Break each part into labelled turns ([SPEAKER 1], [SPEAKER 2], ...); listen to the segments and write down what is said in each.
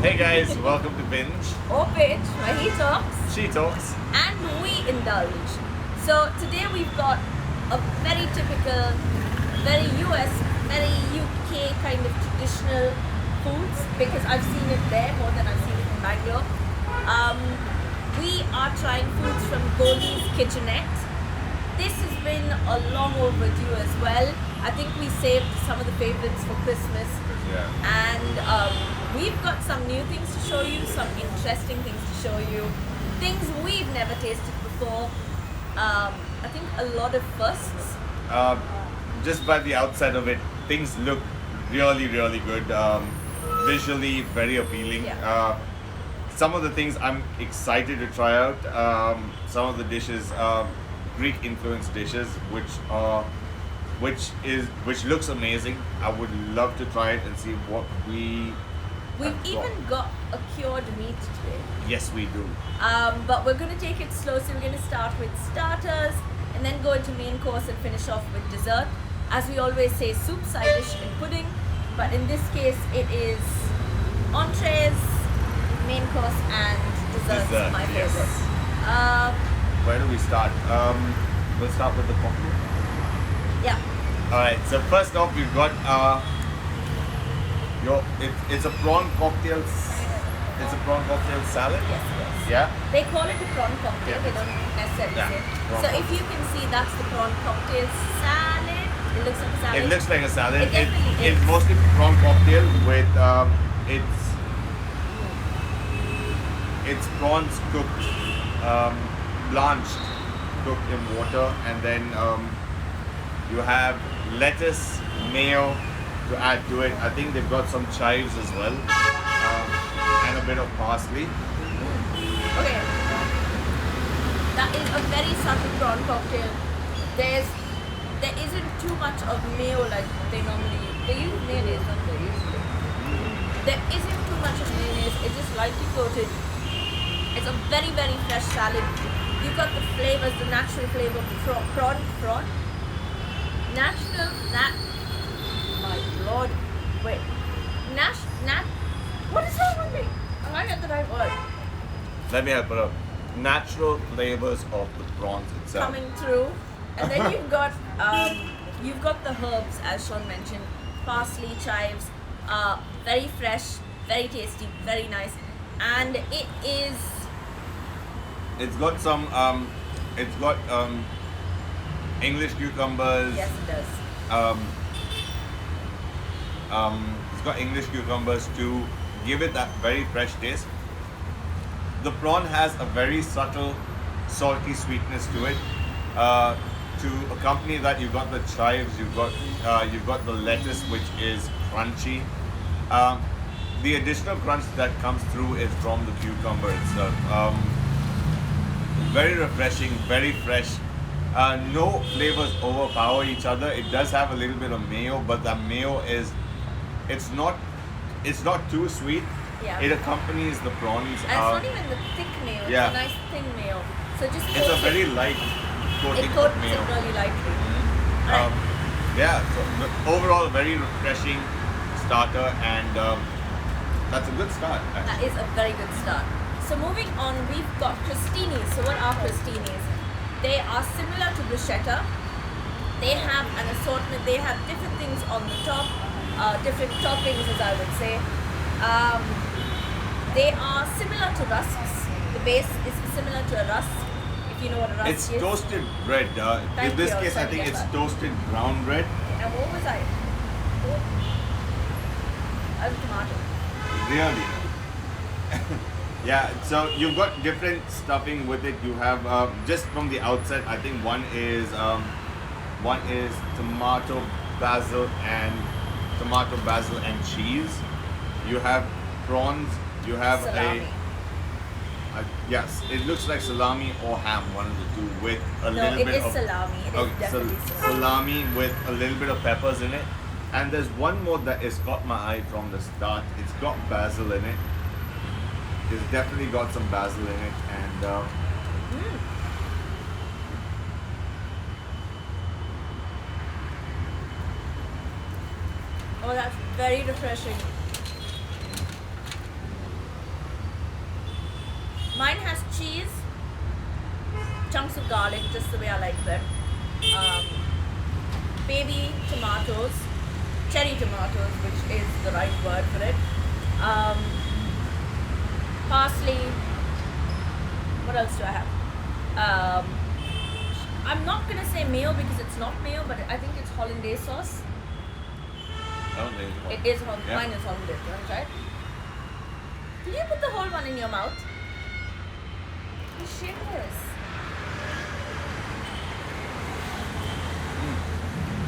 [SPEAKER 1] Hey guys, welcome to Binge.
[SPEAKER 2] Or Binge, where he talks
[SPEAKER 1] She talks.
[SPEAKER 2] and we indulge. So today we've got a very typical, very US, very UK kind of traditional foods because I've seen it there more than I've seen it in Bangalore. We are trying foods from Goldie's Kitchenette. This has been a long overdue as well. I think we saved some of the favorites for Christmas.
[SPEAKER 1] Yeah.
[SPEAKER 2] And we've got some new things to show you, some interesting things to show you, things we've never tasted before. I think a lot of firsts.
[SPEAKER 1] Just by the outside of it, things look really, really good. Visually very appealing.
[SPEAKER 2] Yeah.
[SPEAKER 1] Some of the things I'm excited to try out. Some of the dishes, Greek influenced dishes, which looks amazing. I would love to try it and see what
[SPEAKER 2] We've even got a cured meat today.
[SPEAKER 1] Yes, we do.
[SPEAKER 2] But we're going to take it slow, so we're going to start with starters and then go into main course and finish off with dessert. As we always say, soup, side dish and pudding, but in this case it is entrees, main course and desserts,
[SPEAKER 1] Dessert,
[SPEAKER 2] my
[SPEAKER 1] yes.
[SPEAKER 2] favorite.
[SPEAKER 1] Where do we start? We'll start with the cocktail.
[SPEAKER 2] Yeah.
[SPEAKER 1] Alright, so first off we've got it's a prawn cocktail. It's a prawn cocktail salad.
[SPEAKER 2] Yes.
[SPEAKER 1] Yeah.
[SPEAKER 2] They call it a prawn cocktail.
[SPEAKER 1] Yeah.
[SPEAKER 2] They don't necessarily
[SPEAKER 1] Yeah,
[SPEAKER 2] say.
[SPEAKER 1] prawn
[SPEAKER 2] So
[SPEAKER 1] cocktail.
[SPEAKER 2] if you can see, that's the prawn cocktail salad. It looks like a salad.
[SPEAKER 1] It looks like a salad.
[SPEAKER 2] It definitely
[SPEAKER 1] It's
[SPEAKER 2] is.
[SPEAKER 1] mostly prawn cocktail with it's prawns cooked, blanched, cooked in water, and then you have lettuce, mayo to add to it. I think they've got some chives as well, and a bit of parsley.
[SPEAKER 2] Okay. That is a very subtle prawn cocktail. There isn't too much of mayo like they use mayonnaise, don't they, usually? There isn't too much of mayonnaise, it's just lightly coated. It's a very, very fresh salad. You've got the flavors, the natural flavor of the prawn. My lord. Wait. What is wrong with me? Am I get the right word?
[SPEAKER 1] Let me help it out. Natural flavors of the prawns itself.
[SPEAKER 2] Coming through, and then you've got the herbs, as Sean mentioned, parsley, chives, very fresh, very tasty, very nice, and
[SPEAKER 1] It's got some English cucumbers.
[SPEAKER 2] yes, it does.
[SPEAKER 1] It's got English cucumbers to give it that very fresh taste. The prawn has a very subtle salty sweetness to it. To accompany that, you've got the chives, you've got the lettuce, which is crunchy. The additional crunch that comes through is from the cucumber itself. Very refreshing, very fresh. No flavors overpower each other. It does have a little bit of mayo, but the mayo it's not too sweet.
[SPEAKER 2] Yeah.
[SPEAKER 1] It accompanies the prawns.
[SPEAKER 2] And it's not even the thick mayo,
[SPEAKER 1] yeah.
[SPEAKER 2] it's a nice thin mayo. So just
[SPEAKER 1] It's a very light coating
[SPEAKER 2] it
[SPEAKER 1] of
[SPEAKER 2] coats
[SPEAKER 1] mayo.
[SPEAKER 2] it really lightly.
[SPEAKER 1] Yeah, so overall very refreshing starter, and that's a good start.
[SPEAKER 2] That
[SPEAKER 1] Actually.
[SPEAKER 2] is a very good start. So moving on, we've got crostinis. So what are crostinis? They are similar to bruschetta. They have an assortment. They have different things on the top, different toppings, as I would say. They are similar to rusks. The base is similar to a rusk, if you know what a rusk
[SPEAKER 1] It's
[SPEAKER 2] is.
[SPEAKER 1] toasted bread.
[SPEAKER 2] Thank
[SPEAKER 1] In this
[SPEAKER 2] you, I was
[SPEAKER 1] case, I
[SPEAKER 2] trying to
[SPEAKER 1] think
[SPEAKER 2] get
[SPEAKER 1] it's
[SPEAKER 2] that.
[SPEAKER 1] toasted brown bread.
[SPEAKER 2] And what was I? Tomato.
[SPEAKER 1] Really? Yeah, so you've got different stuffing with it. You have just from the outset, I think one is tomato, basil, and cheese. You have prawns. You have
[SPEAKER 2] Salami.
[SPEAKER 1] yes, it looks like salami or ham, one of the two, with a
[SPEAKER 2] No,
[SPEAKER 1] little
[SPEAKER 2] it
[SPEAKER 1] bit
[SPEAKER 2] is
[SPEAKER 1] of
[SPEAKER 2] salami. It is definitely salami.
[SPEAKER 1] salami with a little bit of peppers in it. And there's one more that has caught my eye from the start. It's got basil in it. It's definitely got some basil in it, and
[SPEAKER 2] Oh, that's very refreshing. Mine has cheese, chunks of garlic, just the way I like them. Baby tomatoes, cherry tomatoes, which is the right word for it. Parsley. What else do I have? I'm not gonna say mayo because it's not mayo, but I think it's hollandaise sauce.
[SPEAKER 1] I don't think it's
[SPEAKER 2] It is
[SPEAKER 1] Yeah.
[SPEAKER 2] mine is hollandaise. You want to try it? Did you put the whole one in your mouth? You shameless.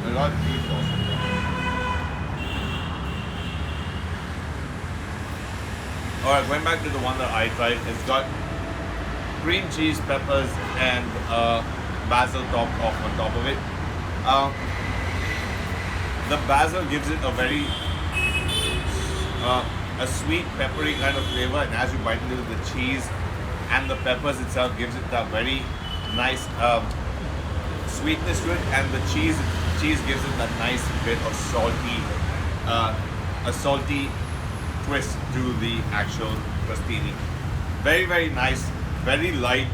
[SPEAKER 1] A lot of cheese sauce. Alright, going back to the one that I tried, it's got cream cheese, peppers, and basil topped off on top of it. The basil gives it a very a sweet, peppery kind of flavor, and as you bite into the cheese and the peppers itself gives it that very nice sweetness to it, and the cheese gives it that nice bit of salty, a salty twist to the actual crostini. Very, very nice, very light,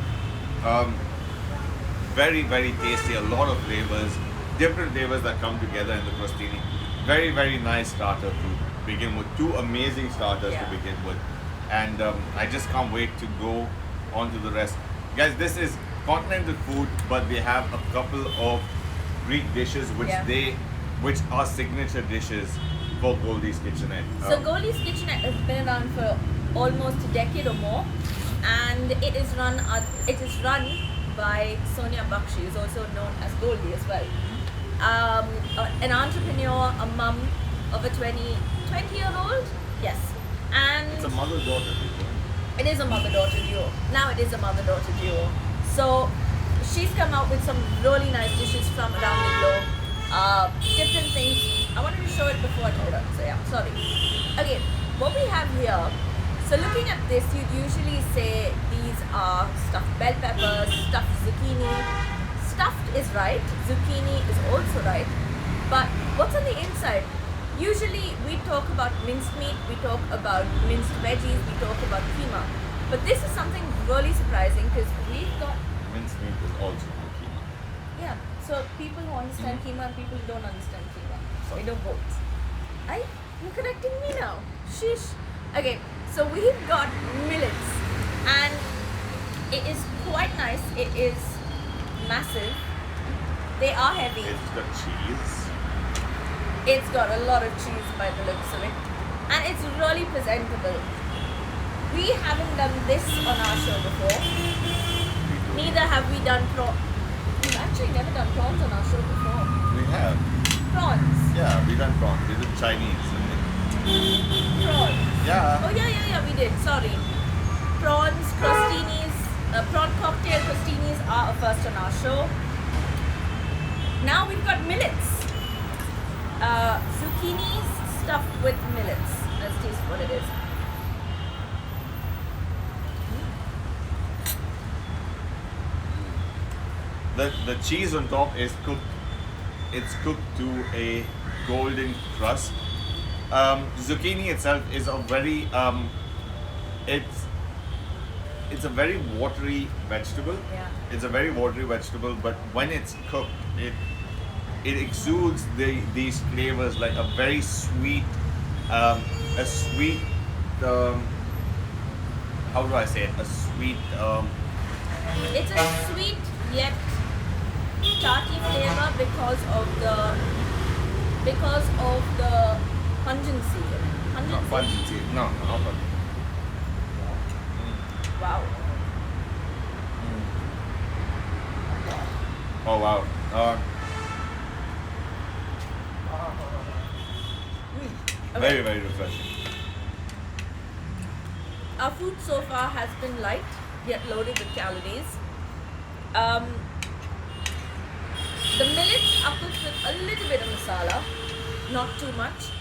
[SPEAKER 1] very, very tasty. A lot of flavors, different flavors that come together in the crostini. Very, very nice starter to begin with. Two amazing starters to begin with, and I just can't wait to go on to the rest. Guys, this is continental food, but they have a couple of Greek dishes which are signature dishes for Goldie's Kitchenette.
[SPEAKER 2] So Goldie's Kitchenette has been around for almost a decade or more, and it is run by Sonia Bakshi, who's also known as Goldie as well. An entrepreneur, a mum of a 20-year-old, yes, and
[SPEAKER 1] It's a mother-daughter.
[SPEAKER 2] it is a mother-daughter duo. Now it is a mother-daughter duo. So she's come out with some really nice dishes from around the globe. Different things. I wanted to show it before I told her. So yeah, sorry. Okay, what we have here. So looking at this, you'd usually say these are stuffed bell peppers, stuffed zucchini. Stuffed is right. Zucchini is also right. But what's on the inside? Usually we talk about minced meat, we talk about minced veggies, we talk about keema. But this is something really surprising because we've got...
[SPEAKER 1] Minced meat is also keema.
[SPEAKER 2] Yeah, so people who understand keema and people who don't understand keema.
[SPEAKER 1] Sorry.
[SPEAKER 2] We do both. You're correcting me now. Sheesh. Okay, so we've got millets and it is quite nice. It is massive. They are heavy.
[SPEAKER 1] It's got cheese.
[SPEAKER 2] It's got a lot of cheese by the looks of it. And it's really presentable. We haven't done this on our show before. Neither have we done prawns. We've actually never done prawns on our show before.
[SPEAKER 1] We have.
[SPEAKER 2] Prawns.
[SPEAKER 1] Yeah, we done prawns. We did Chinese.
[SPEAKER 2] Prawns.
[SPEAKER 1] Yeah.
[SPEAKER 2] Oh yeah, we did. Sorry. Prawns, crostinis, prawn cocktail crostinis are a first on our show. Now we've got millets. Zucchinis stuffed with millets. Let's taste what it is.
[SPEAKER 1] The cheese on top is cooked. It's cooked to a golden crust. Zucchini itself is a very it's a very watery vegetable.
[SPEAKER 2] Yeah.
[SPEAKER 1] It's a very watery vegetable, but when it's cooked, it exudes these flavors like a very sweet, how do I say it? A sweet.
[SPEAKER 2] It's a sweet yet tarty flavor because of the pungency.
[SPEAKER 1] Not pungency. No, not pungency.
[SPEAKER 2] Wow.
[SPEAKER 1] Oh wow.
[SPEAKER 2] Okay.
[SPEAKER 1] Very, very refreshing.
[SPEAKER 2] Our food so far has been light yet loaded with calories. The millets are cooked with a little bit of masala, not too much.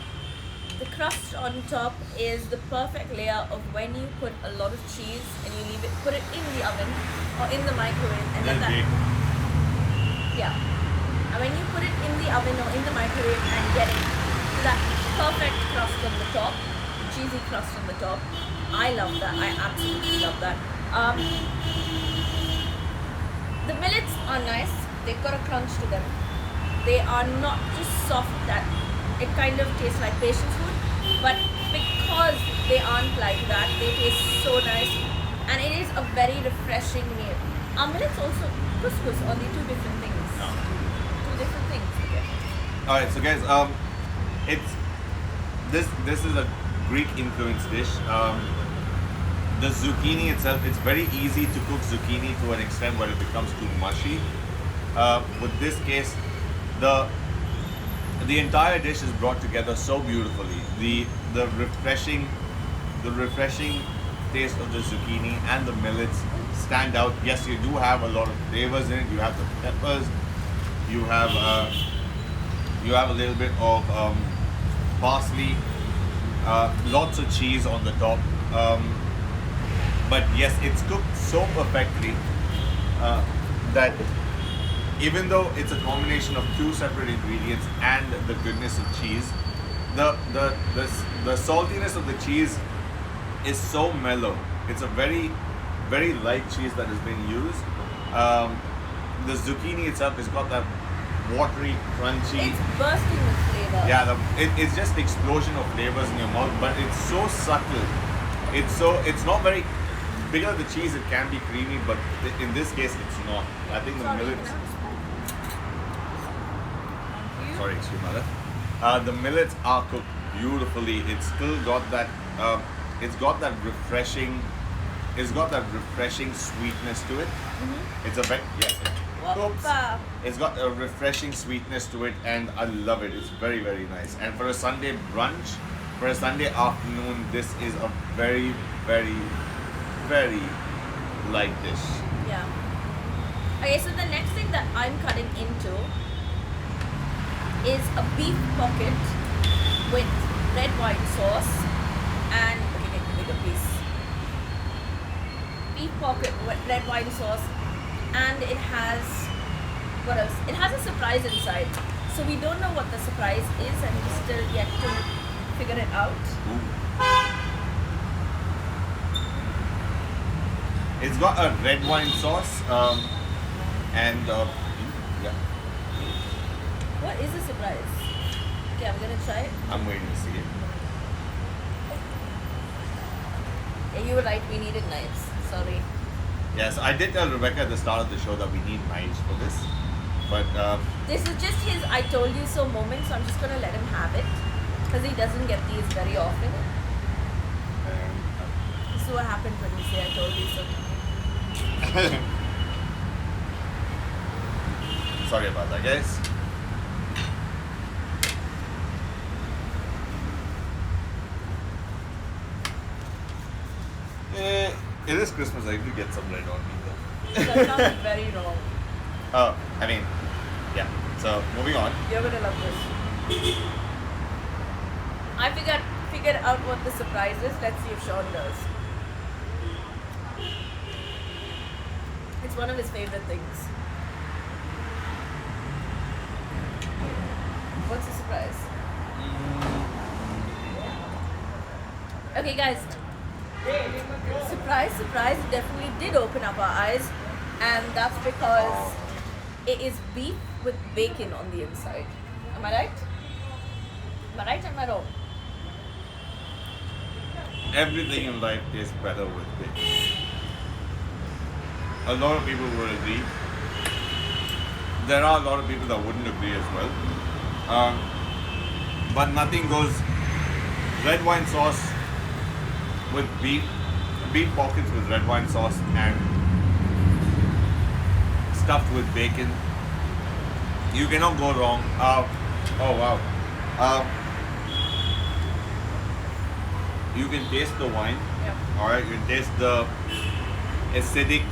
[SPEAKER 2] The crust on top is the perfect layer of when you put a lot of cheese and you put it in the oven or in the microwave and let that. Yeah. And when you put it in the oven or in the microwave and get it that perfect crust on the top, cheesy crust on the top, I love that. I absolutely love that. Um, the millets are nice. They've got a crunch to them. They are not just soft that it kind of tastes like patience food, but because they aren't like that, they taste so nice, and it is a very refreshing meal. Are millets also couscous, or the two different things?
[SPEAKER 1] No.
[SPEAKER 2] Two different things. Okay.
[SPEAKER 1] All right, so guys, it's this is a Greek influenced dish. The zucchini itself, it's very easy to cook zucchini to an extent where it becomes too mushy. With this case, the entire dish is brought together so beautifully. The refreshing taste of the zucchini and the millets stand out. Yes, you do have a lot of flavors in it. You have the peppers. You have a little bit of parsley. Lots of cheese on the top. But yes, it's cooked so perfectly that even though it's a combination of two separate ingredients and the goodness of cheese, the saltiness of the cheese is so mellow. It's a very, very light cheese that has been used. The zucchini itself has got that watery, crunchy.
[SPEAKER 2] It's bursting with flavor.
[SPEAKER 1] Yeah, it's just the explosion of flavors in your mouth, but it's so subtle. It's not very. Bigger the cheese, it can be creamy, but in this case, it's not. I think the millets. Sorry, excuse me, mother. The millets are cooked beautifully. It's still got that. It's got that refreshing. It's got that refreshing sweetness to it.
[SPEAKER 2] Mm-hmm.
[SPEAKER 1] It's a very Oops.
[SPEAKER 2] Whoppa.
[SPEAKER 1] It's got a refreshing sweetness to it, and I love it. It's very, very nice. And for a Sunday brunch, for a Sunday afternoon, this is a very, very, very light dish.
[SPEAKER 2] Yeah. Okay, so the next thing that I'm cutting into is a beef pocket with red wine sauce and okay, take the bigger piece. Beef pocket with red wine sauce, and it has what else? It has a surprise inside. So we don't know what the surprise is, and we're still yet to figure it out.
[SPEAKER 1] It's got a red wine sauce, and yeah,
[SPEAKER 2] What is the surprise? Okay, I'm gonna try it.
[SPEAKER 1] I'm waiting to see it.
[SPEAKER 2] Yeah, you were right. We needed knives. Sorry.
[SPEAKER 1] Yes, I did tell Rebecca at the start of the show that we need knives for this, but
[SPEAKER 2] This is just his "I told you so" moment, so I'm just gonna let him have it because he doesn't get these very often. This is what happens when you say "I told you so" to me.
[SPEAKER 1] sorry about that, guys. It is Christmas. I do get some red on me though.
[SPEAKER 2] That sounds very wrong.
[SPEAKER 1] Oh, I mean, yeah. So moving on.
[SPEAKER 2] You're gonna love this. I figured out what the surprise is. Let's see if Sean does. It's one of his favorite things. What's the surprise? Okay, guys. Surprise, definitely did open up our eyes, and that's because it is beef with bacon on the inside. Am I right? Am I right or am I wrong?
[SPEAKER 1] Everything in life tastes better with bacon. A lot of people will agree. There are a lot of people that wouldn't agree as well. But nothing goes red wine sauce with beef pockets with red wine sauce and stuffed with bacon. You cannot go wrong. Oh wow. You can taste the wine.
[SPEAKER 2] Yep.
[SPEAKER 1] Alright, you can taste the acidic,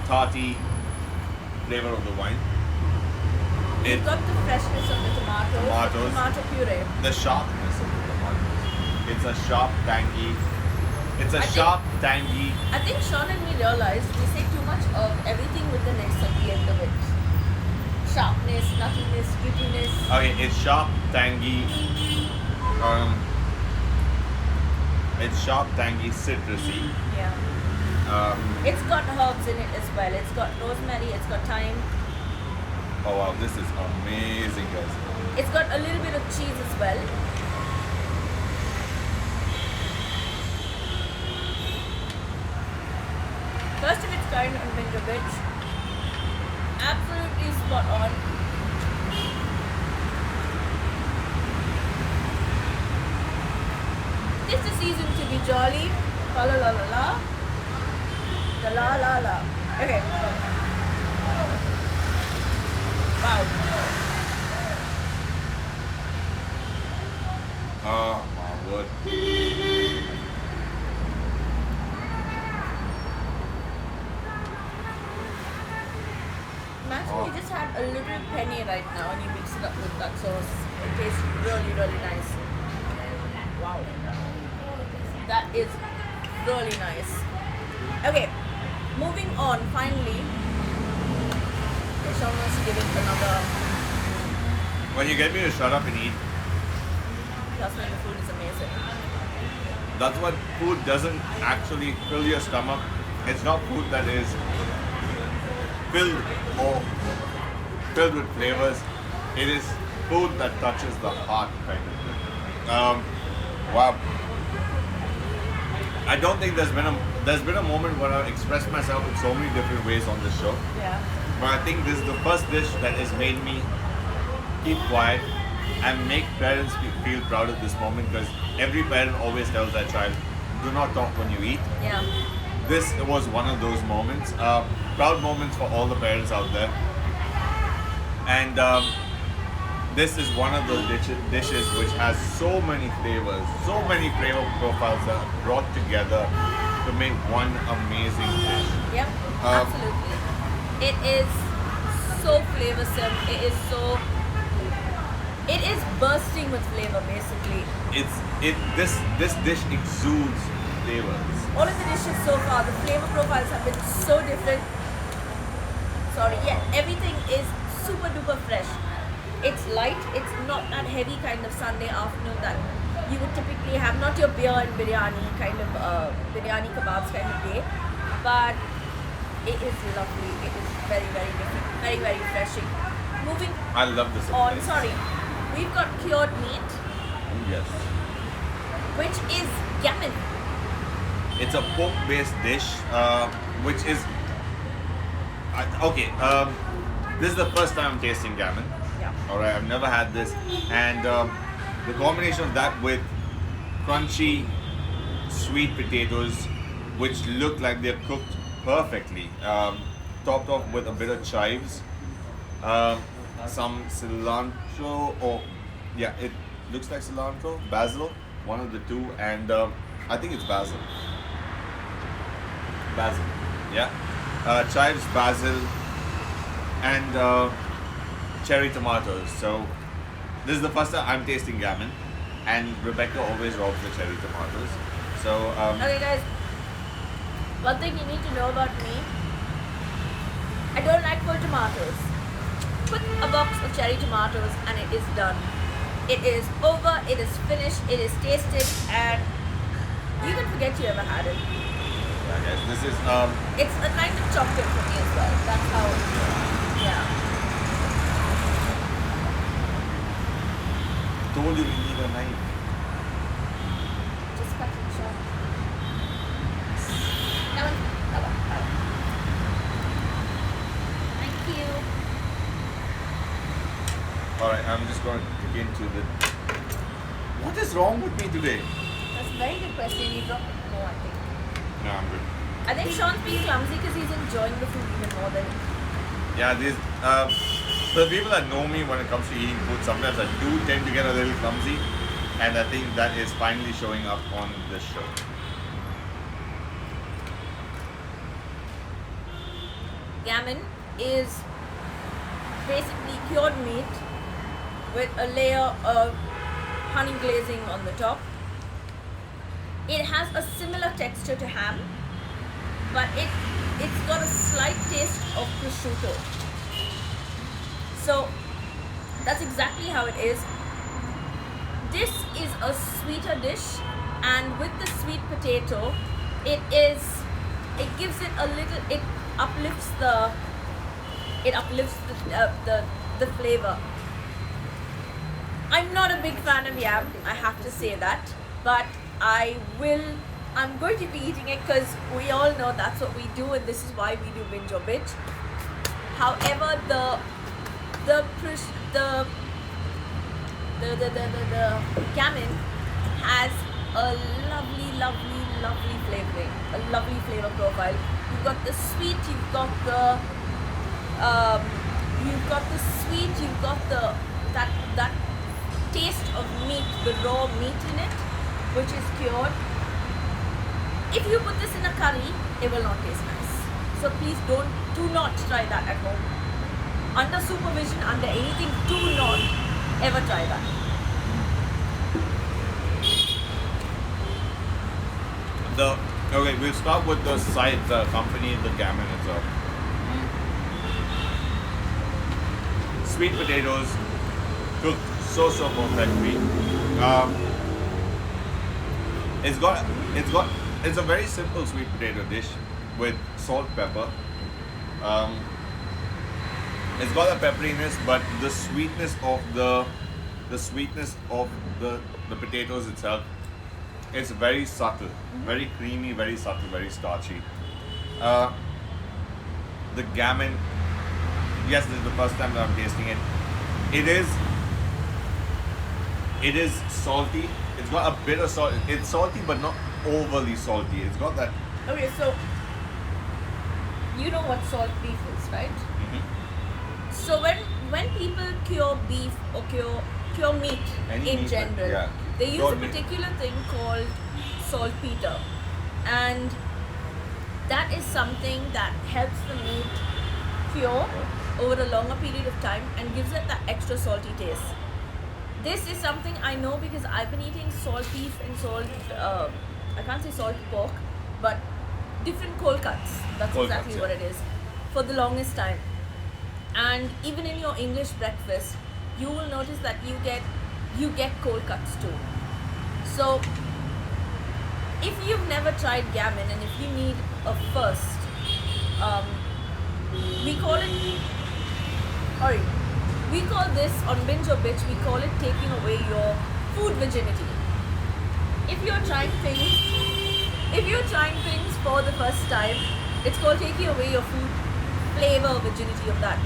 [SPEAKER 1] tarty flavor of the wine.
[SPEAKER 2] You've got the freshness of the tomatoes. Tomato puree.
[SPEAKER 1] The sharpness of the tomatoes. It's a sharp, tangy.
[SPEAKER 2] I think Sean and me realized we say too much of everything with the ness at the end of it. Sharpness, nuttiness, grittiness.
[SPEAKER 1] Okay, it's sharp, tangy. It's sharp, tangy, citrusy.
[SPEAKER 2] Yeah. It's got herbs in it as well. It's got rosemary, it's got thyme.
[SPEAKER 1] Oh wow, this is amazing, guys.
[SPEAKER 2] It's got a little bit of cheese as well. First of its kind on Binge. Absolutely spot on. This is the season to be jolly. La la la la la. The la la la. Okay. Wow.
[SPEAKER 1] Oh my word.
[SPEAKER 2] Imagine you just had a little penny right now and you mix it up with that sauce. It tastes really, really nice. Wow. That is really nice. Okay, moving on finally. Okay, Sean wants to give it another.
[SPEAKER 1] When you get me to shut up and eat,
[SPEAKER 2] Trust me, the food is amazing.
[SPEAKER 1] that's what food doesn't actually fill your stomach. It's not food that is filled with flavors. It is food that touches the heart, kind of thing. Wow. I don't think there's been a moment where I've expressed myself in so many different ways on this show.
[SPEAKER 2] Yeah.
[SPEAKER 1] But I think this is the first dish that has made me keep quiet and make parents feel proud at this moment, because every parent always tells their child, do not talk when you eat.
[SPEAKER 2] Yeah.
[SPEAKER 1] This was one of those moments. Proud moments for all the parents out there. And this is one of those dishes which has so many flavors, so many flavor profiles that are brought together to make one amazing dish.
[SPEAKER 2] Yep. Absolutely. It is so flavorsome. It is bursting with flavor, basically.
[SPEAKER 1] This dish exudes flavors.
[SPEAKER 2] All of the dishes so far, the flavor profiles have been so different. Sorry, yeah, everything is super duper fresh. It's light, it's not that heavy kind of Sunday afternoon that you would typically have, not your beer and biryani kind of, biryani kebabs kind of day, but it is lovely. It is very, very different, very, very refreshing. Moving
[SPEAKER 1] I love this.
[SPEAKER 2] on, sorry, we've got cured meat,
[SPEAKER 1] Yes.
[SPEAKER 2] which is gammon.
[SPEAKER 1] It's a pork-based dish, which is okay. This is the first time I'm tasting gammon.
[SPEAKER 2] Yeah.
[SPEAKER 1] All right, I've never had this, and the combination of that with crunchy, sweet potatoes, which look like they're cooked perfectly, topped off with a bit of chives, some cilantro, or yeah, it looks like cilantro, basil, one of the two, and I think it's basil. Basil, yeah. Chives, basil, and cherry tomatoes. So this is the first time I'm tasting gammon, and Rebecca always robs the cherry tomatoes. So
[SPEAKER 2] Okay guys, one thing you need to know about me, I don't like full tomatoes. Put a box of cherry tomatoes and it is done. It is over, it is finished, it is tasted, and you can forget you ever had it.
[SPEAKER 1] yeah, guys, this is
[SPEAKER 2] It's a kind of chocolate for me as well. That's how, yeah.
[SPEAKER 1] told you we need a knife.
[SPEAKER 2] Just cut it short. Come on, come on, come on. Thank you.
[SPEAKER 1] All right, I'm just going to dig into the. What is wrong with me today?
[SPEAKER 2] That's a very good question. You dropped it more, I think.
[SPEAKER 1] No, I'm good.
[SPEAKER 2] I think Sean's being clumsy because he's enjoying the food even more than.
[SPEAKER 1] Yeah, these the people that know me when it comes to eating food, sometimes I do tend to get a little clumsy, and I think that is finally showing up on this show.
[SPEAKER 2] Gammon is basically cured meat with a layer of honey glazing on the top. It has a similar texture to ham, but it's got a slight taste of prosciutto. So that's exactly how it is. This is a sweeter dish, and with the sweet potato, it is it gives it a little, it uplifts the the flavor. I'm not a big fan of yam, I have to say that, but I'm going to be eating it because we all know that's what we do, and this is why we do binge or bitch. However, the gammon has a lovely flavoring, a lovely flavor profile. You've got the sweet, you've got the sweet, you've got that taste of meat, the raw meat in it, which is cured. If you put this in a curry, it will not taste nice. So please do not try that at home. Under supervision, under anything, do not ever try that.
[SPEAKER 1] Okay, we'll start with the side, the company, the gammon itself. Sweet potatoes cooked so perfectly. It's a very simple sweet potato dish with salt, pepper. It's got a pepperiness, but the sweetness of the potatoes itself is very subtle, very creamy, very subtle, very starchy. The gammon, yes, this is the first time that I'm tasting it. It is salty. It's got a bit of salt. It's salty, but not overly salty. It's got that.
[SPEAKER 2] Okay, so you know what salt beef is, right?
[SPEAKER 1] Mm-hmm.
[SPEAKER 2] So when people cure beef or cure meat
[SPEAKER 1] Any
[SPEAKER 2] in
[SPEAKER 1] meat,
[SPEAKER 2] general,
[SPEAKER 1] yeah.
[SPEAKER 2] they use
[SPEAKER 1] Cured
[SPEAKER 2] a
[SPEAKER 1] meat.
[SPEAKER 2] particular thing called saltpeter, and that is something that helps the meat cure over a longer period of time and gives it that extra salty taste. This is something I know because I've been eating salt beef and I can't say salt pork, but different cold cuts. That's
[SPEAKER 1] Cold
[SPEAKER 2] exactly
[SPEAKER 1] cuts,
[SPEAKER 2] what
[SPEAKER 1] yeah.
[SPEAKER 2] it is for the longest time. And even in your English breakfast, you will notice that you get cold cuts too. So if you've never tried gammon and if you need a first, we call this on Binge or Bitch, we call it taking away your food virginity. If you're trying things for the first time, it's called taking away your food flavor virginity of that.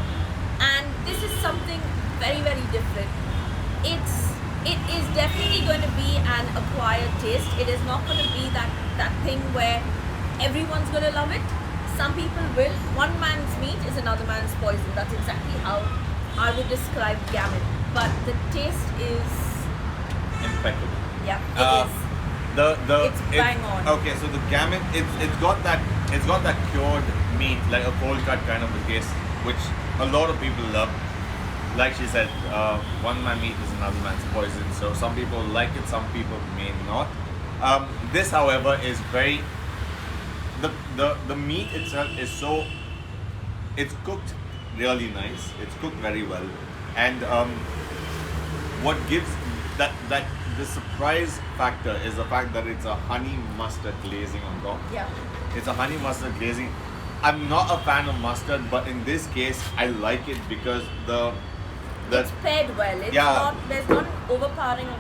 [SPEAKER 2] And this is something very different. It is definitely going to be an acquired taste. It is not going to be that thing where everyone's going to love it. Some people will. One man's meat is another man's poison. That's exactly how I would describe gammon. But the taste is
[SPEAKER 1] Impeccable.
[SPEAKER 2] yeah, it is. It's bang on.
[SPEAKER 1] Okay, so the gammon, it's got that cured meat, like a cold cut kind of a taste, which a lot of people love. Like she said, one man's meat is another man's poison. So some people like it, some people may not. This, however, is very. The meat itself is so. It's cooked really nice. It's cooked very well, and what gives that the surprise factor is the fact that it's a honey mustard glazing on top.
[SPEAKER 2] Yeah.
[SPEAKER 1] It's a honey mustard glazing. I'm not a fan of mustard, but in this case, I like it because
[SPEAKER 2] It's paired well. It's
[SPEAKER 1] Yeah.
[SPEAKER 2] there's not an overpowering of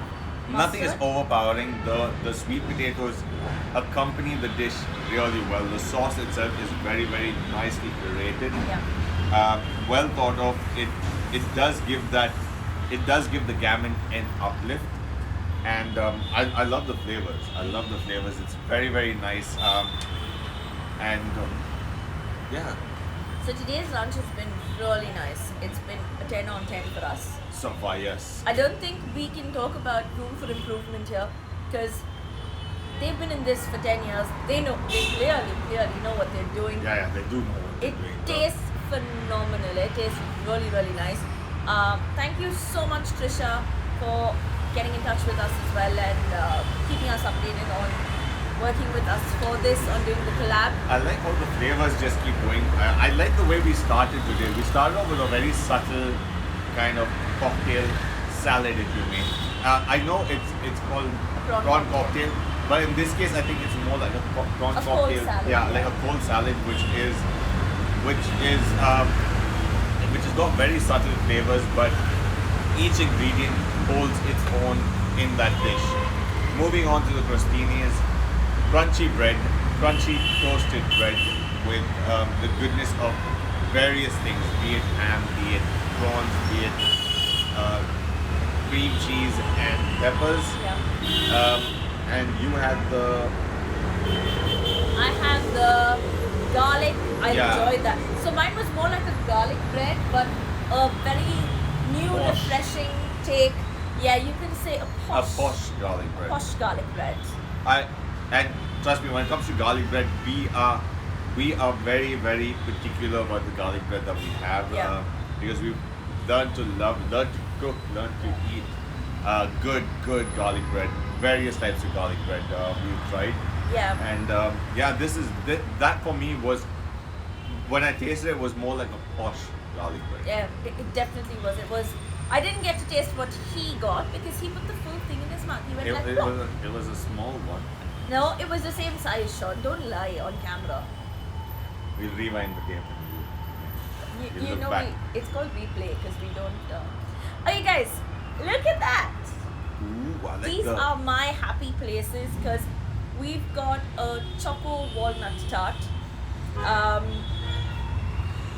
[SPEAKER 1] nothing is
[SPEAKER 2] mustard.
[SPEAKER 1] overpowering. The sweet potatoes accompany the dish really well. The sauce itself is very nicely curated.
[SPEAKER 2] Yeah.
[SPEAKER 1] Well thought of. It does give the gammon an uplift, and I love the flavors. It's very nice, yeah.
[SPEAKER 2] So today's lunch has been really nice. It's been a 10 on 10 for us.
[SPEAKER 1] So far, yes.
[SPEAKER 2] I don't think we can talk about room for improvement here because they've been in this for 10 years. They clearly know what they're doing.
[SPEAKER 1] Yeah, they do know what they're
[SPEAKER 2] It
[SPEAKER 1] doing.
[SPEAKER 2] tastes phenomenal. It tastes really nice. Thank you so much, Trisha, for getting in touch with us as well and keeping us updated on working with us for this, on doing the collab.
[SPEAKER 1] I like how the flavors just keep going. I like the way we started today. We started off with a very subtle kind of cocktail salad, if you may. I know it's called
[SPEAKER 2] Prawn
[SPEAKER 1] prawn
[SPEAKER 2] cocktail.
[SPEAKER 1] cocktail. But in this case, I think it's more like a prawn
[SPEAKER 2] A cold
[SPEAKER 1] cocktail.
[SPEAKER 2] salad,
[SPEAKER 1] Yeah,
[SPEAKER 2] yeah.
[SPEAKER 1] like a cold salad, which has got very subtle flavors, but each ingredient holds its own in that dish. Moving on to the crostinis, crunchy bread, crunchy toasted bread with the goodness of various things, be it ham, be it prawns, be it cream cheese and peppers.
[SPEAKER 2] Yeah.
[SPEAKER 1] And you had
[SPEAKER 2] I have the garlic. I
[SPEAKER 1] Yeah.
[SPEAKER 2] enjoyed that. So mine was more like a garlic bread, but a very new,
[SPEAKER 1] Posh.
[SPEAKER 2] refreshing take. Yeah, you can say a
[SPEAKER 1] posh garlic bread.
[SPEAKER 2] posh garlic bread.
[SPEAKER 1] And trust me, when it comes to garlic bread, we are very very particular about the garlic bread that we have,
[SPEAKER 2] Yeah.
[SPEAKER 1] because we've learned to cook, learned to eat good garlic bread. Various types of garlic bread we've tried,
[SPEAKER 2] Yeah.
[SPEAKER 1] and that for me was, when I tasted it, was more like a posh garlic bread.
[SPEAKER 2] Yeah, it definitely was. It was. I didn't get to taste what he got because he put the full thing in his mouth. He went
[SPEAKER 1] It,
[SPEAKER 2] like,
[SPEAKER 1] it,
[SPEAKER 2] "Plop."
[SPEAKER 1] was a, it was a small one.
[SPEAKER 2] No, it was the same size, Sean. Don't lie on camera.
[SPEAKER 1] We'll rewind the tape.
[SPEAKER 2] You,
[SPEAKER 1] We'll
[SPEAKER 2] you
[SPEAKER 1] look
[SPEAKER 2] know,
[SPEAKER 1] back.
[SPEAKER 2] it's called replay because we don't. Okay, guys, look at that.
[SPEAKER 1] Ooh, I like
[SPEAKER 2] These
[SPEAKER 1] the,
[SPEAKER 2] are my happy places because we've got a choco walnut tart.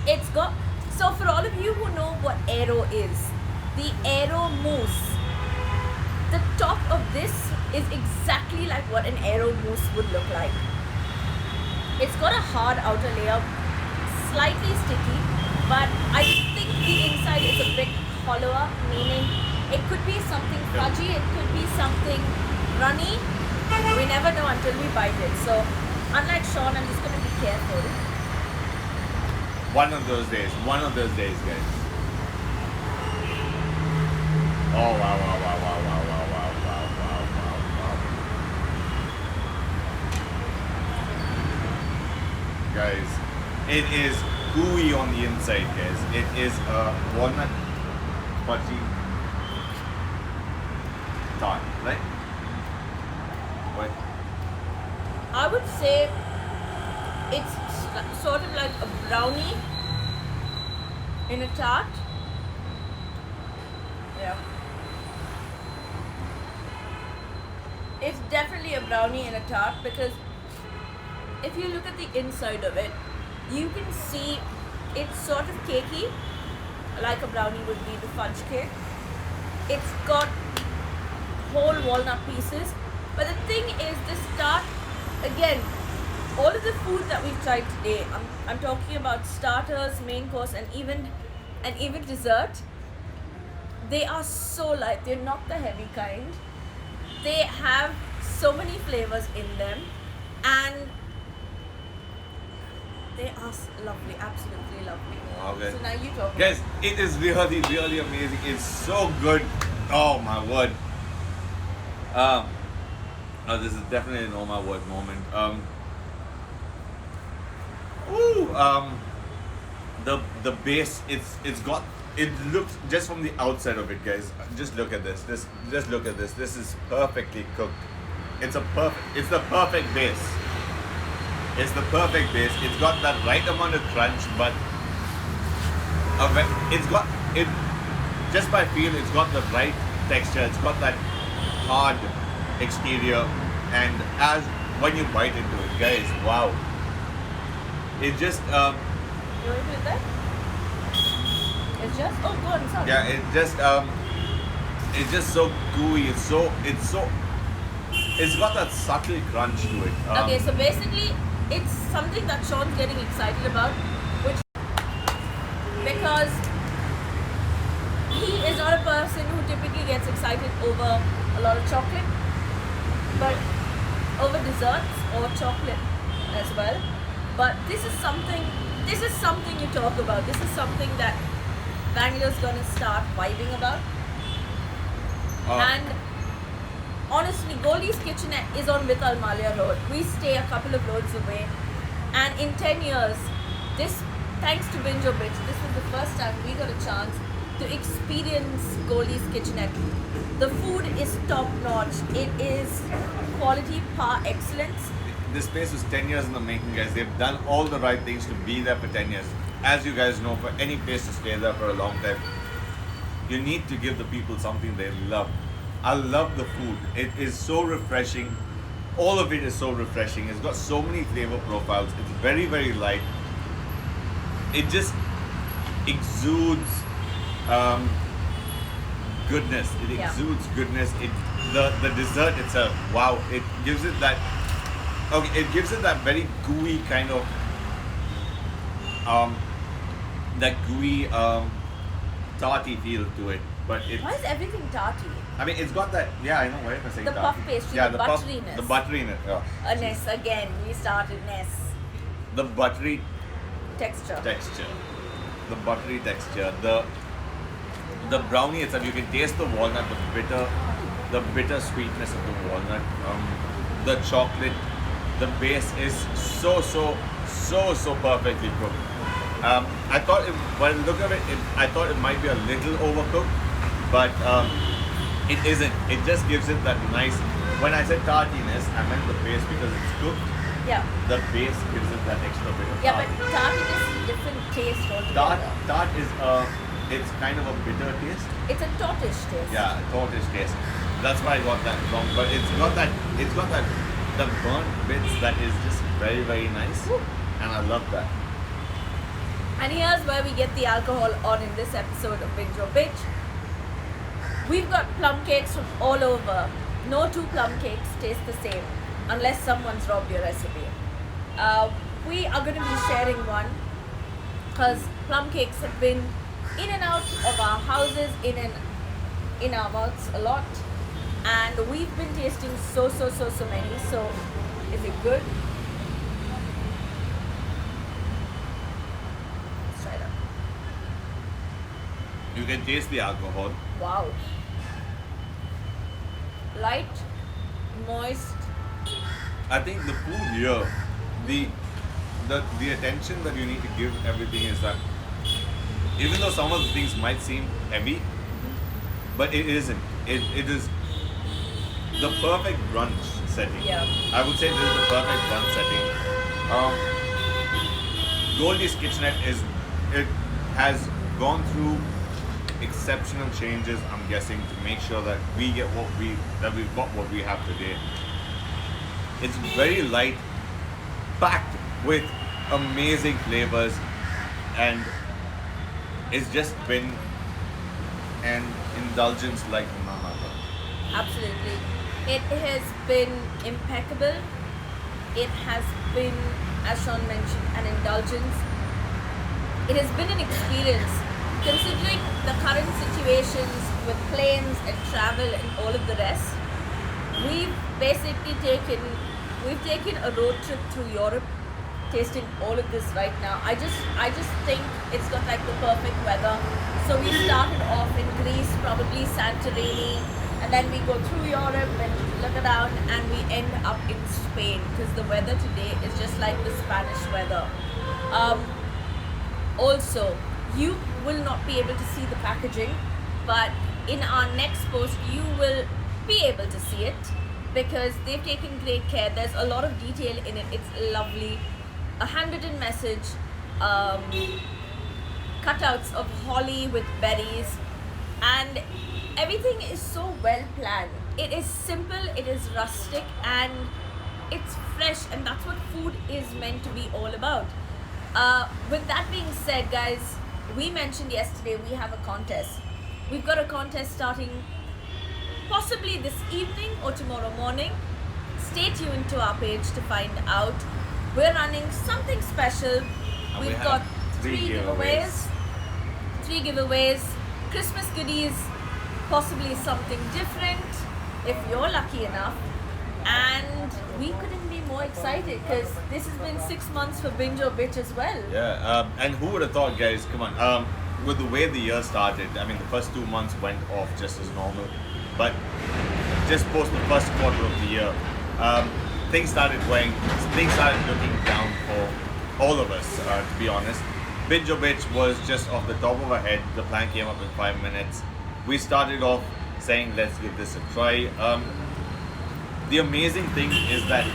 [SPEAKER 2] It's got, so for all of you who know what Aero is, the Aero Mousse, the top of this is exactly like what an Aero Mousse would look like. It's got a hard outer layer, slightly sticky, but I think the inside is a bit hollower, meaning it could be something fudgy, it could be something runny. We never know until we bite it. So, unlike Sean, I'm just going to be careful.
[SPEAKER 1] one of those days, guys. Oh wow. Guys, it is gooey on the inside, guys. It is a walnut fudgy tart, right? What?
[SPEAKER 2] I would say it's sort of like a brownie in a tart. Yeah. It's definitely a brownie in a tart because if you look at the inside of it, you can see it's sort of cakey, like a brownie would be the fudge cake. It's got whole walnut pieces, but the thing is, this tart, again, all of the food that we've tried today, I'm talking about starters, main course, and even dessert. They are so light. They're not the heavy kind. They have so many flavors in them, and they are lovely, absolutely lovely.
[SPEAKER 1] Okay.
[SPEAKER 2] So now you talk.
[SPEAKER 1] Guys, it is really, really amazing. It's so good. Oh my word. Oh, this is definitely an oh my word moment. The base, it looks, just from the outside of it, guys. Just look at this. Just look at this. This is perfectly cooked. It's the perfect base. It's the perfect base. It's got that right amount of crunch, but it's got it. Just by feel, it's got the right texture. It's got that hard exterior, and as when you bite into it, guys, wow! It just
[SPEAKER 2] You want to do that? It's just, oh, go on, sorry.
[SPEAKER 1] yeah, it's just so gooey. It's got that subtle crunch to it.
[SPEAKER 2] Okay, so basically, it's something that Sean's getting excited about, which because he is not a person who typically gets excited over a lot of chocolate, but over desserts or chocolate as well. But this is something you talk about. This is something that Bangalore's gonna start vibing about. And honestly, Goldie's Kitchenette is on Vital Malia Road. We stay a couple of roads away. And in 10 years, thanks to Binge, this was the first time we got a chance to experience Goldie's Kitchenette. The food is top notch. It is quality par excellence.
[SPEAKER 1] This place was 10 years in the making, guys. They've done all the right things to be there for 10 years. As you guys know, for any place to stay there for a long time, you need to give the people something they love. I love the food. It is so refreshing. All of it is so refreshing. It's got so many flavor profiles. It's very, very light. It just exudes goodness. It exudes goodness. The dessert itself, wow, it gives it that very gooey kind of tarty feel to it. But it's,
[SPEAKER 2] why is everything tarty?
[SPEAKER 1] I mean, it's got that. Yeah, I know. Why am I saying
[SPEAKER 2] The
[SPEAKER 1] tarty?
[SPEAKER 2] puff pastry,
[SPEAKER 1] Yeah,
[SPEAKER 2] the
[SPEAKER 1] puff-
[SPEAKER 2] butteriness.
[SPEAKER 1] The butteriness. Yeah.
[SPEAKER 2] Ness again. We started Ness
[SPEAKER 1] The buttery
[SPEAKER 2] texture.
[SPEAKER 1] texture. The buttery texture. The brownie itself. You can taste the walnut, the bitter sweetness of the walnut. The chocolate. The base is so perfectly cooked. I thought, by the look of it, I thought it might be a little overcooked, but it isn't. It just gives it that nice. When I said tartiness, I meant the base because it's cooked.
[SPEAKER 2] Yeah.
[SPEAKER 1] The base gives it that extra bit of
[SPEAKER 2] Yeah, but
[SPEAKER 1] tart.
[SPEAKER 2] tartiness is a different taste altogether.
[SPEAKER 1] Tart is it's kind of a bitter taste.
[SPEAKER 2] It's a tortish taste.
[SPEAKER 1] Yeah, tortoise taste. That's why I got that wrong. But it's got that the burnt bits that is just very, very nice.
[SPEAKER 2] Woo.
[SPEAKER 1] And I love that.
[SPEAKER 2] And here's where we get the alcohol on in this episode of Binge or Bitch. We've got plum cakes from all over. No two plum cakes taste the same unless someone's robbed your recipe. We are going to be sharing one because plum cakes have been in and out of our houses, in our mouths a lot, and we've been tasting so many. So is it good? Let's try it out.
[SPEAKER 1] You can taste the alcohol.
[SPEAKER 2] Wow. Light, moist.
[SPEAKER 1] I think the food here, the attention that you need to give everything is that even though some of the things might seem heavy, but it isn't. It is the perfect brunch setting.
[SPEAKER 2] Yeah.
[SPEAKER 1] I would say this is the perfect brunch setting. Goldie's Kitchenette has gone through exceptional changes, I'm guessing, to make sure that we've got what we have today. It's very light, packed with amazing flavors, and it's just been an indulgence like none other.
[SPEAKER 2] Absolutely. It has been impeccable. It has been, as Sean mentioned, an indulgence. It has been an experience. Considering the current situations with planes and travel and all of the rest, we've basically taken a road trip through Europe, tasting all of this right now. I just think it's got like the perfect weather. So we started off in Greece, probably Santorini, and then we go through Europe and look around, and we end up in Spain because the weather today is just like the Spanish weather. Also, you will not be able to see the packaging, but in our next post you will be able to see it because they've taken great care. There's a lot of detail in it. It's lovely. A handwritten message, cutouts of holly with berries, and everything is so well planned. It is simple, it is rustic, and it's fresh, and that's what food is meant to be all about. With that being said, guys, we mentioned yesterday we have a contest. We've got a contest starting possibly this evening or tomorrow morning. Stay tuned to our page to find out. We're running something special.
[SPEAKER 1] And
[SPEAKER 2] We've
[SPEAKER 1] we
[SPEAKER 2] got
[SPEAKER 1] have
[SPEAKER 2] three
[SPEAKER 1] giveaways.
[SPEAKER 2] Christmas goodies, possibly something different if you're lucky enough. And we couldn't be more excited because this has been 6 months for Binge or Bitch as well.
[SPEAKER 1] Yeah, and who would have thought, guys? Come on. With the way the year started, I mean, the first 2 months went off just as normal, but just post the first quarter of the year, things started looking down for all of us, to be honest, Binge was just off the top of our head. The plan came up in 5 minutes. We started off saying, let's give this a try. The amazing thing is that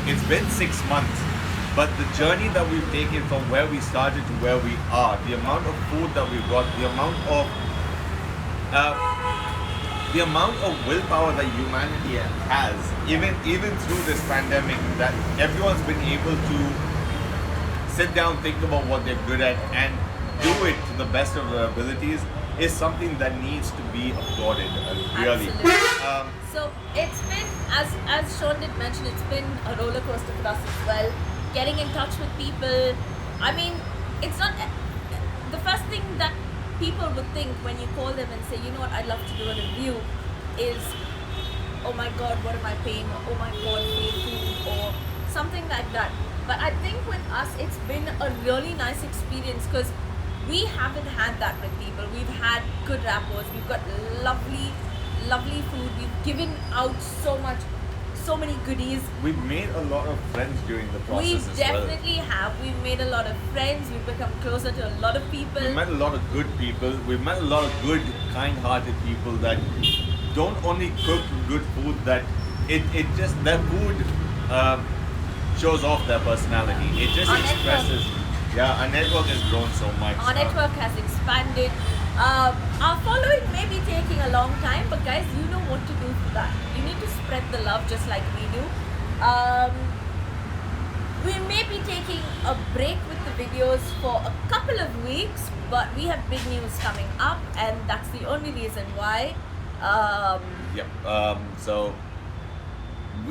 [SPEAKER 1] it's been 6 months, but the journey that we've taken from where we started to where we are, the amount of food that we've got, the amount of willpower that humanity has, even through this pandemic, that everyone's been able to sit down, think about what they're good at, and do it to the best of their abilities, is something that needs to be applauded, really.
[SPEAKER 2] So it's been, as Sean did mention, it's been a roller coaster for us as well. Getting in touch with people. I mean, it's not the first thing that people would think when you call them and say, you know what, I'd love to do a review, is, oh my god, what am I paying? Or, oh my god, free food, or something like that. But I think with us, it's been a really nice experience because we haven't had that with people. We've had good rapport. We've got lovely food. We've given out so many goodies.
[SPEAKER 1] We've made a lot of friends during the process
[SPEAKER 2] We
[SPEAKER 1] as well.
[SPEAKER 2] definitely have. We've made a lot of friends. We've become closer to a lot of people.
[SPEAKER 1] We've met a lot of good people. We've met a lot of good, kind-hearted people that don't only cook good food, that it just, their food shows off their personality. It just
[SPEAKER 2] Our
[SPEAKER 1] expresses. Yeah, our network has grown so much.
[SPEAKER 2] Our network has expanded. Our following may be taking a long time, but guys, you know what to do for that. You need to spread the love just like we do. We may be taking a break with the videos for a couple of weeks, but we have big news coming up, and that's the only reason why.
[SPEAKER 1] So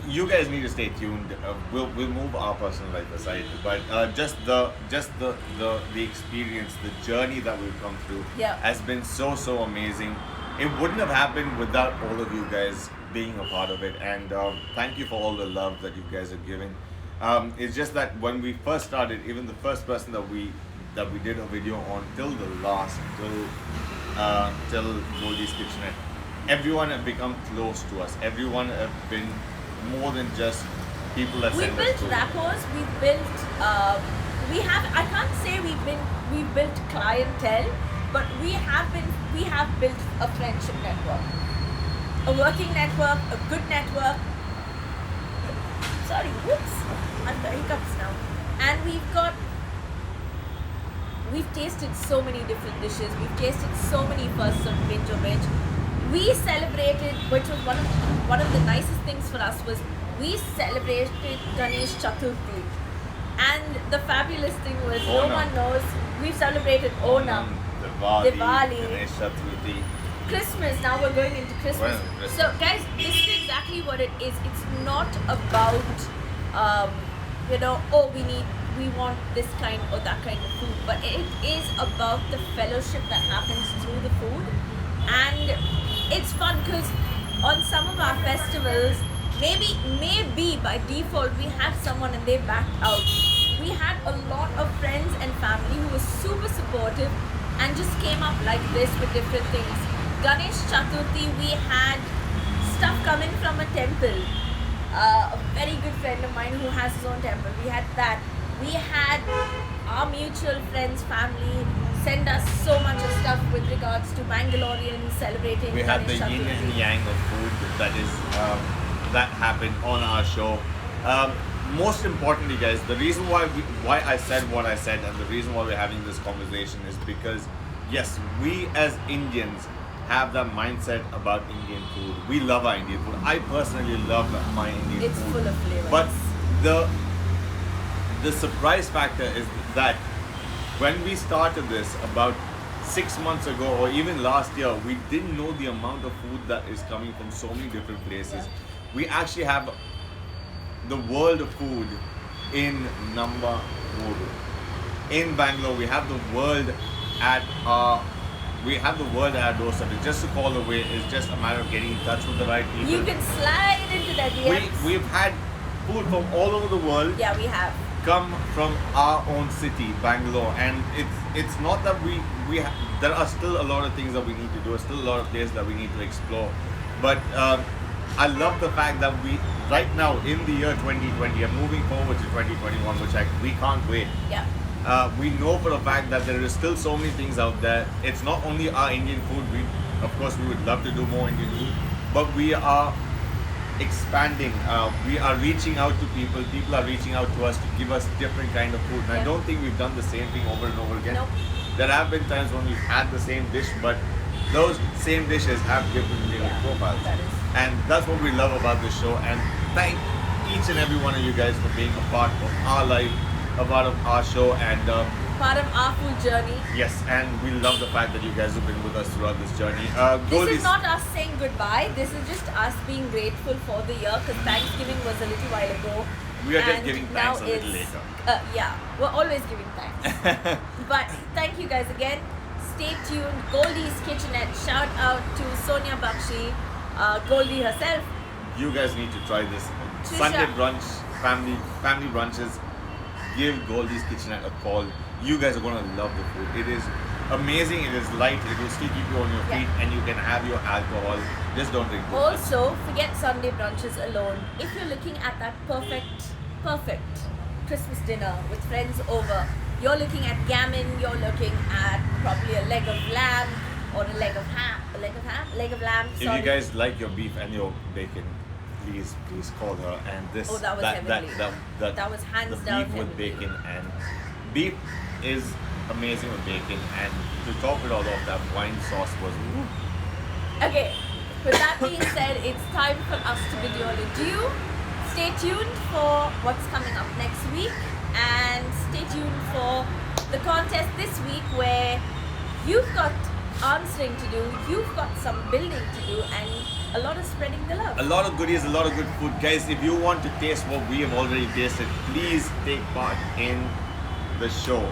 [SPEAKER 1] you guys need to stay tuned. We'll move our personal life aside, but just the experience, the journey that we've come through has been so amazing. It wouldn't have happened without all of you guys being a part of it, and thank you for all the love that you guys are giving. It's just that when we first started, even the first person that we did a video on till Goldie's Kitchenette, everyone have become close to us. Everyone have been more than just people that send us
[SPEAKER 2] built
[SPEAKER 1] food.
[SPEAKER 2] rapport. We built. I can't say we built clientele, but we have built a friendship network, a working network, a good network. Sorry, whoops, I've got hiccups now. And we've tasted so many different dishes. We've tasted so many firsts of Binge. We celebrated, which was one of the nicest things for us, was we celebrated Ganesh Chaturthi. And the fabulous thing was, no one knows, we've celebrated Onam, Diwali,
[SPEAKER 1] Ganesh Chaturthi,
[SPEAKER 2] Christmas. Now we're going into Christmas. So guys, this is exactly what it is. It's not about, we want this kind or that kind of food, but it is about the fellowship that happens through the food. And it's fun because on some of our festivals, maybe by default we have someone and they backed out. We had a lot of friends and family who were super supportive and just came up like this with different things. Ganesh Chaturthi, we had stuff coming from a temple. A very good friend of mine who has his own temple. We had that. We had our mutual friends, family send us so much of stuff with regards to Mangaloreans celebrating.
[SPEAKER 1] We had the yin and yang of food that happened on our show. Most importantly, guys, the reason why I said what I said and the reason why we're having this conversation is because, yes, we as Indians have that mindset about Indian food. We love our Indian food. I personally love my Indian food.
[SPEAKER 2] It's full of flavors.
[SPEAKER 1] But the surprise factor is that when we started this about 6 months ago or even last year, we didn't know the amount of food that is coming from so many different places. We actually have the world of food in Namba Road. In Bangalore, we have the world at our doorstep. Just a call away. It's just a matter of getting in touch with the right people.
[SPEAKER 2] You can slide into the DMs.
[SPEAKER 1] We've had food from all over the world.
[SPEAKER 2] Yeah, we have.
[SPEAKER 1] Come from our own city, Bangalore, and it's not that there are still a lot of things that we need to do. There's still a lot of places that we need to explore. But I love the fact that we right now in the year 2020 are moving forward to 2021, which we can't wait.
[SPEAKER 2] Yeah.
[SPEAKER 1] We know for a fact that there is still so many things out there. It's not only our Indian food. Of course, we would love to do more Indian food, but we are expanding. We are reaching out to people. People are reaching out to us to give us different kind of food. And I
[SPEAKER 2] Yeah.
[SPEAKER 1] don't think we've done the same thing over and over again.
[SPEAKER 2] Nope.
[SPEAKER 1] There have been times when we've had the same dish, but those same dishes have different flavor
[SPEAKER 2] Yeah,
[SPEAKER 1] profiles.
[SPEAKER 2] that is.
[SPEAKER 1] And that's what we love about this show. And thank each and every one of you guys for being a part of our life, a part of our show. And
[SPEAKER 2] Part of our food journey.
[SPEAKER 1] yes, and we love the fact that you guys have been with us throughout this journey.
[SPEAKER 2] This
[SPEAKER 1] Goldie's-
[SPEAKER 2] is not us saying goodbye. This is just us being grateful for the year because Thanksgiving was a little while ago.
[SPEAKER 1] We are just
[SPEAKER 2] and
[SPEAKER 1] giving
[SPEAKER 2] now
[SPEAKER 1] thanks a little
[SPEAKER 2] it's-
[SPEAKER 1] later.
[SPEAKER 2] Yeah, we're always giving thanks. But thank you guys again. Stay tuned. Goldie's Kitchenette. Shout out to Sonia Bakshi, Goldie herself.
[SPEAKER 1] You guys need to try this.
[SPEAKER 2] Trisha.
[SPEAKER 1] Sunday brunch, family brunches. Give Goldie's Kitchenette a call. You guys are gonna love the food. It is amazing. It is light. It will still keep you on your
[SPEAKER 2] Yeah.
[SPEAKER 1] feet, and you can have your alcohol. Just don't drink too much.
[SPEAKER 2] Also, forget Sunday brunches alone. If you're looking at that perfect Christmas dinner with friends over, you're looking at gammon, you're looking at probably a leg of lamb or a leg of lamb.
[SPEAKER 1] If
[SPEAKER 2] Sorry.
[SPEAKER 1] you guys like your beef and your bacon, please call her. And this
[SPEAKER 2] Oh, that was heavenly. That was hands
[SPEAKER 1] the
[SPEAKER 2] down
[SPEAKER 1] beef with
[SPEAKER 2] heavenly.
[SPEAKER 1] bacon, and beef is amazing with bacon. And to top it all off, that wine sauce was. Woo.
[SPEAKER 2] Okay, with that being said, it's time for us to bid you all adieu. Stay tuned for what's coming up next week, and stay tuned for the contest this week where you've got answering to do, you've got some building to do, and a lot of spreading the love.
[SPEAKER 1] A lot of goodies, a lot of good food. Guys, if you want to taste what we have already tasted, please take part in the show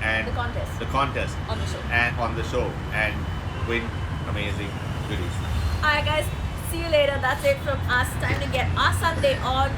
[SPEAKER 1] and
[SPEAKER 2] The contest.
[SPEAKER 1] the contest
[SPEAKER 2] On the show.
[SPEAKER 1] and on the show and win amazing goodies.
[SPEAKER 2] Alright guys, see you later. That's it from us. Time to get our Sunday on.